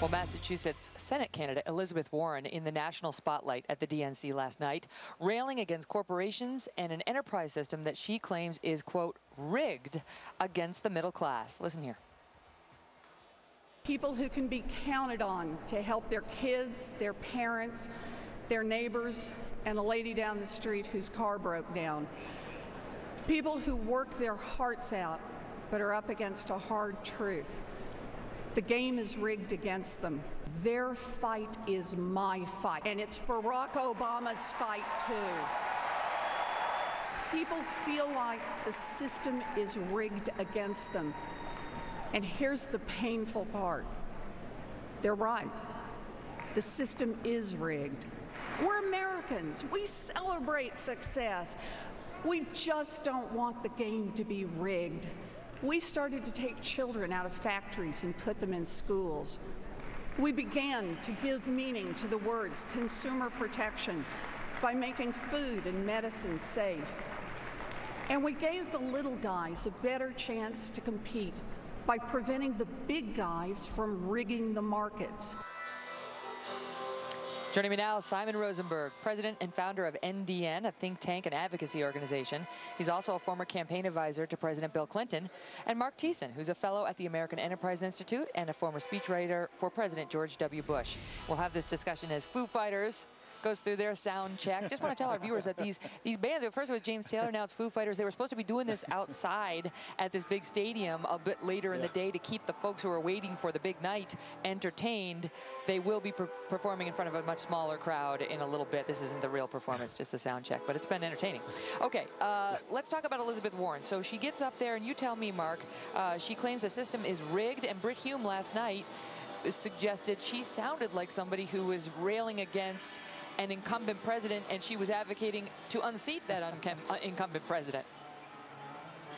Well, Massachusetts Senate candidate Elizabeth Warren in the national spotlight at the DNC last night, railing against corporations and an enterprise system that she claims is, quote, rigged against the middle class. Listen here. People who can be counted on to help their kids, their parents, their neighbors, and a lady down the street whose car broke down. People who work their hearts out but are up against a hard truth. The game is rigged against them. Their fight is my fight, and it's Barack Obama's fight too. People feel like the system is rigged against them. And here's the painful part. They're right. The system is rigged. We're Americans. We celebrate success. We just don't want the game to be rigged. We started to take children out of factories and put them in schools. We began to give meaning to the words consumer protection by making food and medicine safe. And we gave the little guys a better chance to compete by preventing the big guys from rigging the markets. Joining me now, Simon Rosenberg, president and founder of NDN, a think tank and advocacy organization. He's also a former campaign advisor to President Bill Clinton. And Mark Thiessen, who's a fellow at the American Enterprise Institute and a former speechwriter for President George W. Bush. We'll have this discussion as Foo Fighters goes through their sound check. Just want to tell our viewers that these bands, at first it was James Taylor, now it's Foo Fighters. They were supposed to be doing this outside at this big stadium a bit later in the day to keep the folks who are waiting for the big night entertained. They will be performing in front of a much smaller crowd in a little bit. This isn't the real performance, just the sound check, but it's been entertaining. Okay, let's talk about Elizabeth Warren. So she gets up there, and you tell me, Mark, she claims the system is rigged, and Brit Hume last night suggested she sounded like somebody who was railing against an incumbent president, and she was advocating to unseat that incumbent president.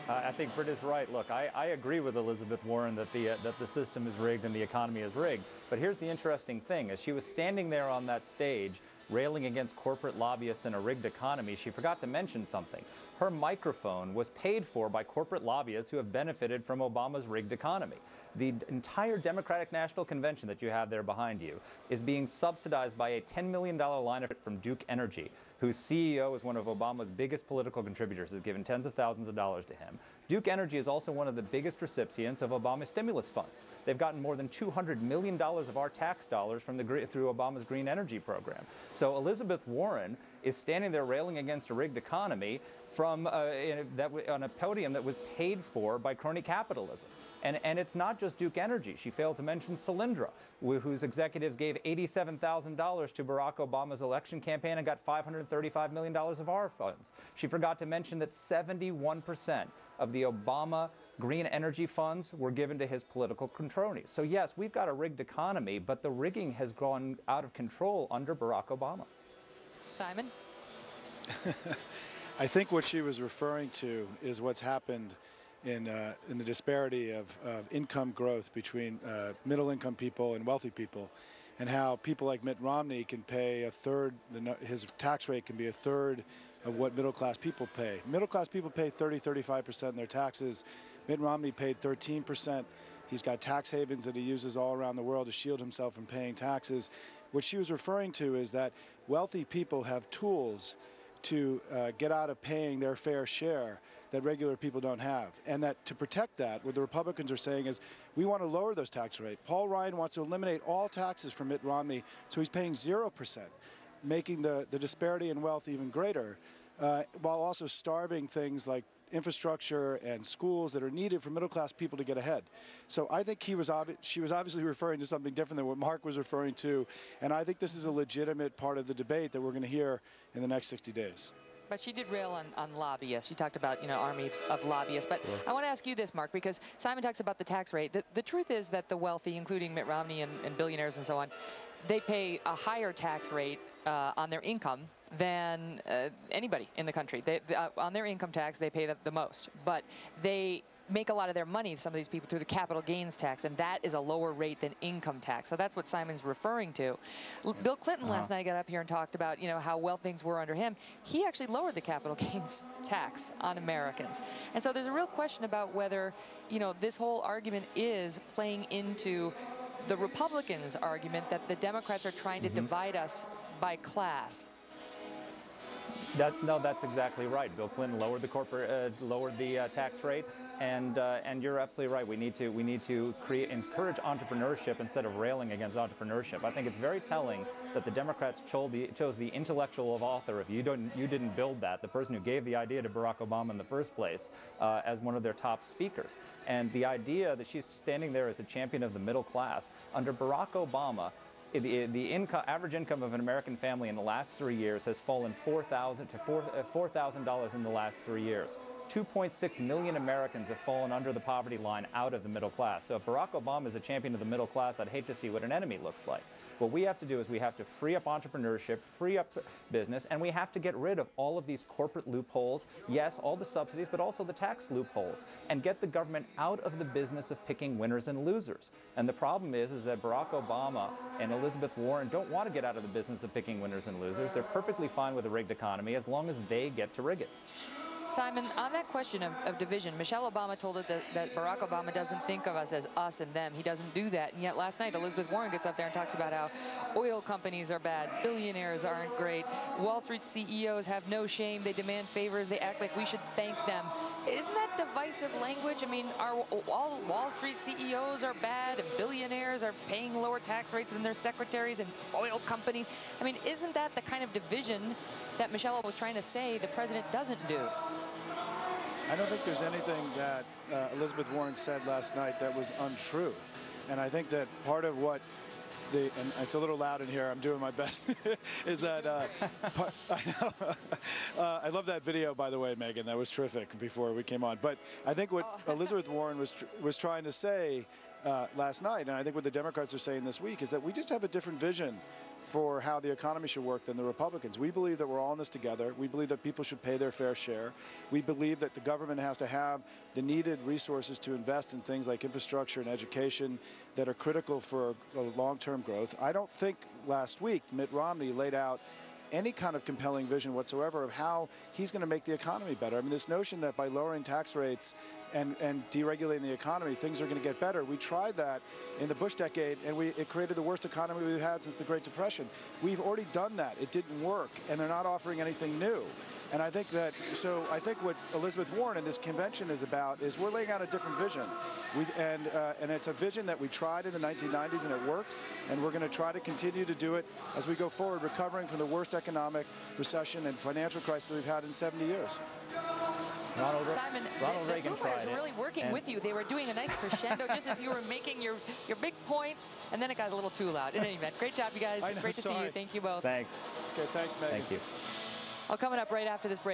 I think Britt is right. Look, I agree with Elizabeth Warren that the system is rigged and the economy is rigged. But here's the interesting thing. As she was standing there on that stage railing against corporate lobbyists and a rigged economy, she forgot to mention something. Her microphone was paid for by corporate lobbyists who have benefited from Obama's rigged economy. The entire Democratic National Convention that you have there behind you is being subsidized by a $10 million line from Duke Energy, whose CEO is one of Obama's biggest political contributors, has given tens of thousands of dollars to him. Duke Energy is also one of the biggest recipients of Obama's stimulus funds. They've gotten more than $200 million of our tax dollars through Obama's green energy program. So Elizabeth Warren is standing there railing against a rigged economy from on a podium that was paid for by crony capitalism. And it's not just Duke Energy. She failed to mention Solyndra, whose executives gave $87,000 to Barack Obama's election campaign and got $535 million of our funds. She forgot to mention that 71% of the Obama green energy funds were given to his political cronies. So yes, we've got a rigged economy, but the rigging has gone out of control under Barack Obama. Simon? I think what she was referring to is what's happened in the disparity of income growth between middle-income people and wealthy people, and how people like Mitt Romney can pay a third, his tax rate can be a third of what middle-class people pay. Middle-class people pay 35% in their taxes. Mitt Romney paid 13%. He's got tax havens that he uses all around the world to shield himself from paying taxes. What she was referring to is that wealthy people have tools to get out of paying their fair share that regular people don't have. And that to protect that, what the Republicans are saying is we want to lower those tax rates. Paul Ryan wants to eliminate all taxes from Mitt Romney, so he's paying 0%, making the disparity in wealth even greater, while also starving things like infrastructure and schools that are needed for middle-class people to get ahead. So I think she was obviously referring to something different than what Mark was referring to, and I think this is a legitimate part of the debate that we're going to hear in the next 60 days. But she did rail on lobbyists. She talked about, armies of lobbyists. But I want to ask you this, Mark, because Simon talks about the tax rate. The truth is that the wealthy, including Mitt Romney and billionaires and so on, they pay a higher tax rate on their income than anybody in the country. On their income tax, they pay the most. But they make a lot of their money, some of these people, through the capital gains tax, and that is a lower rate than income tax. So that's what Simon's referring to. Bill Clinton last night got up here and talked about, how well things were under him. He actually lowered the capital gains tax on Americans. And so there's a real question about whether, this whole argument is playing into the Republicans' argument that the Democrats are trying to divide us by class. No, that's exactly right. Bill Clinton lowered the tax rate, and you're absolutely right. We need to encourage entrepreneurship instead of railing against entrepreneurship. I think it's very telling that the Democrats chose the intellectual author of you didn't build that, the person who gave the idea to Barack Obama in the first place, as one of their top speakers. And the idea that she's standing there as a champion of the middle class under Barack Obama. The average income of an American family in the last 3 years has fallen $4,000 in the last 3 years. 2.6 million Americans have fallen under the poverty line out of the middle class. So if Barack Obama is a champion of the middle class, I'd hate to see what an enemy looks like. What we have to do is we have to free up entrepreneurship, free up business, and we have to get rid of all of these corporate loopholes, yes, all the subsidies, but also the tax loopholes, and get the government out of the business of picking winners and losers. And the problem is that Barack Obama and Elizabeth Warren don't want to get out of the business of picking winners and losers. They're perfectly fine with a rigged economy as long as they get to rig it. Simon, on that question of division, Michelle Obama told us that Barack Obama doesn't think of us as us and them. He doesn't do that. And yet last night, Elizabeth Warren gets up there and talks about how oil companies are bad, billionaires aren't great, Wall Street CEOs have no shame, they demand favors, they act like we should thank them. Isn't that divisive language? I mean, all Wall Street CEOs are bad and billionaires are paying lower tax rates than their secretaries and oil company? I mean, isn't that the kind of division that Michelle was trying to say the president doesn't do? I don't think there's anything that Elizabeth Warren said last night that was untrue. And I think that part of what and it's a little loud in here, I'm doing my best, is that I love that video, by the way, Megan. That was terrific before we came on. But I think what Elizabeth Warren was trying to say last night, and I think what the Democrats are saying this week, is that we just have a different vision for how the economy should work than the Republicans. We believe that we're all in this together. We believe that people should pay their fair share. We believe that the government has to have the needed resources to invest in things like infrastructure and education that are critical for long-term growth. I don't think last week Mitt Romney laid out any kind of compelling vision whatsoever of how he's going to make the economy better. I mean, this notion that by lowering tax rates and deregulating the economy, things are going to get better. We tried that in the Bush decade, and it created the worst economy we've had since the Great Depression. We've already done that. It didn't work, and they're not offering anything new. And I think what Elizabeth Warren and this convention is about is we're laying out a different vision. And it's a vision that we tried in the 1990s, and it worked. And we're going to try to continue to do it as we go forward, recovering from the worst economic recession and financial crisis we've had in 70 years. Simon, Ronald Reagan the tried were really working with you. They were doing a nice crescendo just as you were making your big point, and then it got a little too loud. In any event, great job, you guys. Great to see you. Thank you both. Thanks. Okay, thanks, Megan. Thank you. Coming up right after this break.